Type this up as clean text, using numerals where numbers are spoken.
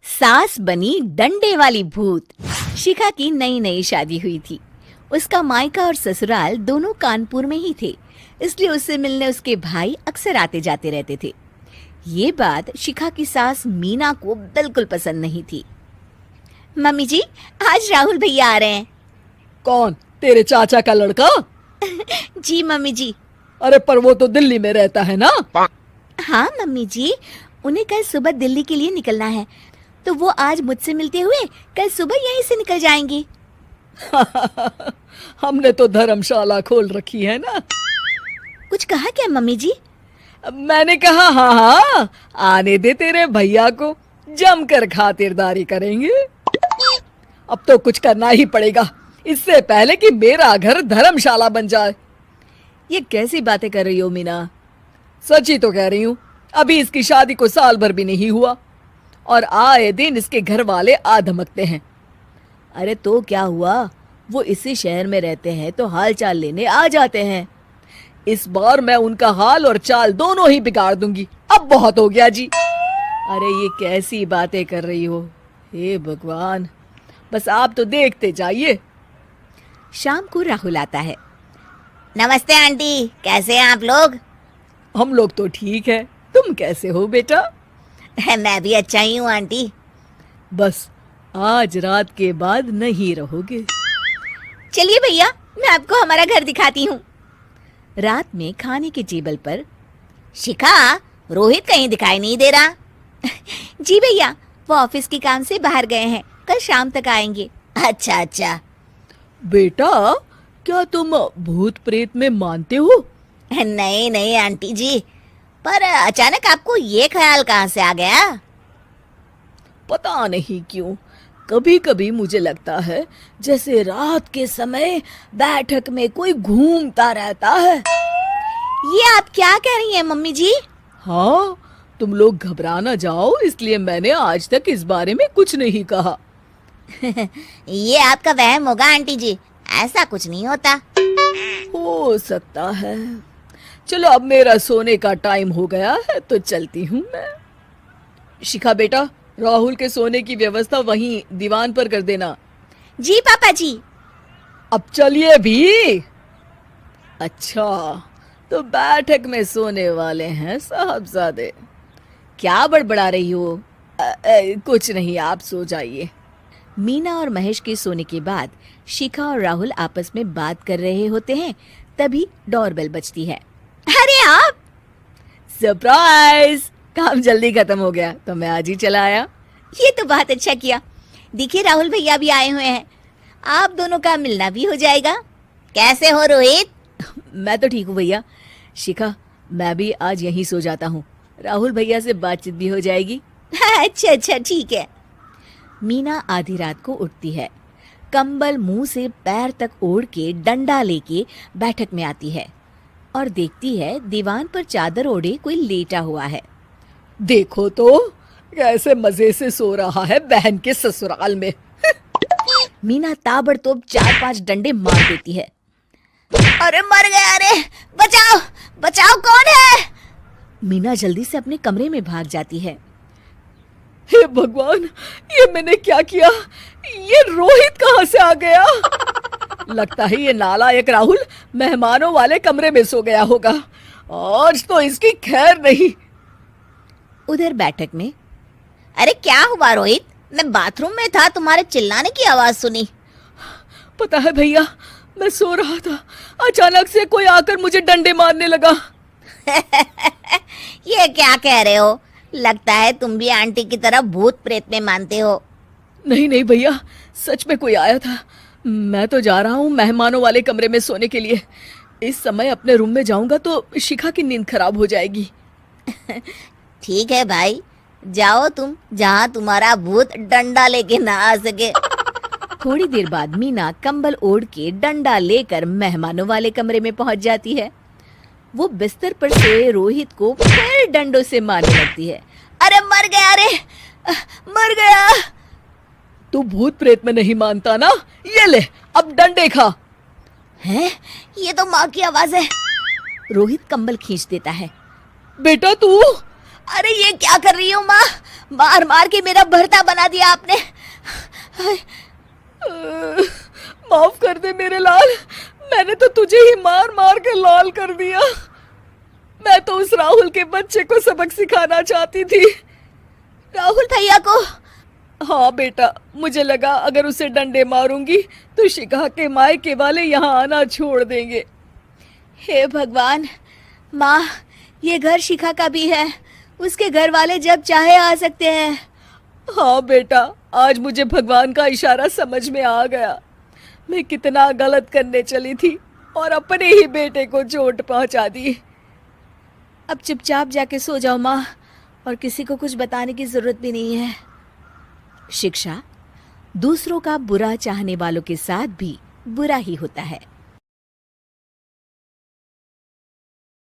सास बनी डंडे वाली भूत। शिखा की नई नई शादी हुई थी। उसका मायका और ससुराल दोनों कानपुर में ही थे, इसलिए उससे मिलने उसके भाई अक्सर आते जाते रहते थे। ये बात शिखा की सास मीना को बिल्कुल पसंद नहीं थी। मम्मी जी, आज राहुल भैया आ रहे हैं। कौन? तेरे चाचा का लड़का? जी मम्मी जी। अरे पर वो तो दिल्ली में रहता है ना। हाँ मम्मी जी, उन्हें कल सुबह दिल्ली के लिए निकलना है, तो वो आज मुझसे मिलते हुए कल सुबह यहीं से निकल जाएंगे। हमने तो धर्मशाला खोल रखी है ना। कुछ कहा क्या मम्मी जी? मैंने कहा हाँ हाँ, आने दे तेरे भैया को, जमकर खातिरदारी करेंगे। अब तो कुछ करना ही पड़ेगा, इससे पहले कि मेरा घर धर्मशाला बन जाए। ये कैसी बातें कर रही हो मीना? सच ही तो कह रही हूँ। अभी इसकी शादी को साल भर भी नहीं हुआ और आए दिन इसके घर वाले आ धमकते हैं। अरे तो क्या हुआ, वो इसी शहर में रहते हैं तो हाल चाल लेने आ जाते हैं। इस बार मैं उनका हाल और चाल दोनों ही बिगाड़ दूंगी। अब बहुत हो गया जी। अरे ये कैसी बातें कर रही हो, हे भगवान, बस आप तो देखते जाइए। शाम को राहुल आता है। नमस्ते आंटी, कैसे हैं आप लोग? हम लोग तो ठीक है, तुम कैसे हो बेटा? मैं भी अच्छा ही हूँ आंटी। बस आज रात के बाद नहीं रहोगे। चलिए भैया, मैं आपको हमारा घर दिखाती हूँ। रात में खाने के टेबल पर शिखा, रोहित कहीं दिखाई नहीं दे रहा। जी भैया, वो ऑफिस के काम से बाहर गए हैं, कल शाम तक आएंगे। अच्छा अच्छा। बेटा, क्या तुम भूत प्रेत में मानते हो? नहीं नहीं आंटी जी, पर अचानक आपको ये ख्याल कहाँ से आ गया? पता नहीं क्यों, कभी कभी मुझे लगता है जैसे रात के समय बैठक में कोई घूमता रहता है। ये आप क्या कह रही हैं मम्मी जी? हाँ, तुम लोग घबरा ना जाओ, इसलिए मैंने आज तक इस बारे में कुछ नहीं कहा। ये आपका वहम होगा आंटी जी, ऐसा कुछ नहीं होता। हो सकता है। चलो अब मेरा सोने का टाइम हो गया है तो चलती हूँ मैं। शिखा बेटा, राहुल के सोने की व्यवस्था वहीं दीवान पर कर देना। जी पापा जी। अब चलिए भी। अच्छा, तो बैठक में सोने वाले हैं साहबजादे। क्या बड़बड़ा रही हो? कुछ नहीं, आप सो जाइए। मीना और महेश के सोने के बाद शिखा और राहुल आपस में बात कर रहे होते हैं, तभी डोरबेल बजती है। अरे आप! सरप्राइज! काम जल्दी खत्म हो गया तो मैं आज ही चला आया। ये तो बहुत अच्छा किया। देखिए राहुल भैया भी आए हुए हैं, आप दोनों का मिलना भी हो जाएगा। कैसे हो रोहित? मैं तो ठीक हूँ भैया। शिखा, मैं भी आज यहीं सो जाता हूँ, राहुल भैया से बातचीत भी हो जाएगी। अच्छा अच्छा, ठीक है। मीना आधी रात को उठती है, कंबल मुंह से पैर तक ओढ़ के डंडा लेके बैठक में आती है और देखती है दीवान पर चादर ओढ़े कोई लेटा हुआ है। देखो तो कैसे मजे से सो रहा है बहन के ससुराल में। मीना ताबड़तोड़ 4-5 डंडे मार देती है। अरे मर गया, अरे बचाओ बचाओ, कौन है? मीना जल्दी से अपने कमरे में भाग जाती है। हे भगवान, ये मैंने क्या किया? ये रोहित कहाँ से आ गया? लगता है ये नालायक राहुल मेहमानों वाले कमरे में सो गया होगा। आज तो इसकी खैर नहीं। उधर बैठक में, अरे क्या हुआ रोहित? मैं बाथरूम में था, तुम्हारे चिल्लाने की आवाज सुनी। पता है भैया, मैं सो रहा था, अचानक से कोई आकर मुझे डंडे मारने लगा। ये क्या कह रहे हो? लगता है तुम भी आंटी की तरह भूत प्रेत में मानते हो। नहीं नहीं भैया, सच में कोई आया था। मैं तो जा रहा हूँ मेहमानों वाले कमरे में सोने के लिए। इस समय अपने रूम में जाऊंगा तो शिखा की नींद खराब हो जाएगी। ठीक है भाई, जाओ तुम, जहाँ तुम्हारा भूत डंडा लेके ना आ सके। थोड़ी देर बाद मीना कंबल ओढ़ के डंडा लेकर मेहमानों वाले कमरे में पहुंच जाती है। वो बिस्तर पर से रोहित को फिर डंडों से मारने लगती है। अरे मर गया, अरे मर गया। तू भूत प्रेत में नहीं मानता ना? ये ले, अब डंडे खा। हैं? ये तो माँ की आवाज है। रोहित कंबल खींच देता है। बेटा तू! अरे ये क्या कर रही हो माँ? मार मार के मेरा भरता बना दिया आपने। माफ कर दे मेरे लाल, मैंने तो तुझे ही मार मार के लाल कर दिया। मैं तो उस राहुल के बच्चे को सबक सिखाना चाहती थी। राहुल भैया को? हाँ बेटा, मुझे लगा अगर उसे डंडे मारूंगी तो शिखा के मायके वाले यहाँ आना छोड़ देंगे। हे भगवान, माँ ये घर शिखा का भी है, उसके घर वाले जब चाहे आ सकते हैं। हाँ बेटा, आज मुझे भगवान का इशारा समझ में आ गया। मैं कितना गलत करने चली थी और अपने ही बेटे को चोट पहुंचा दी। अब चुपचाप जाके सो जाओ माँ, और किसी को कुछ बताने की जरूरत भी नहीं है। शिक्षा दूसरों का बुरा चाहने वालों के साथ भी बुरा ही होता है।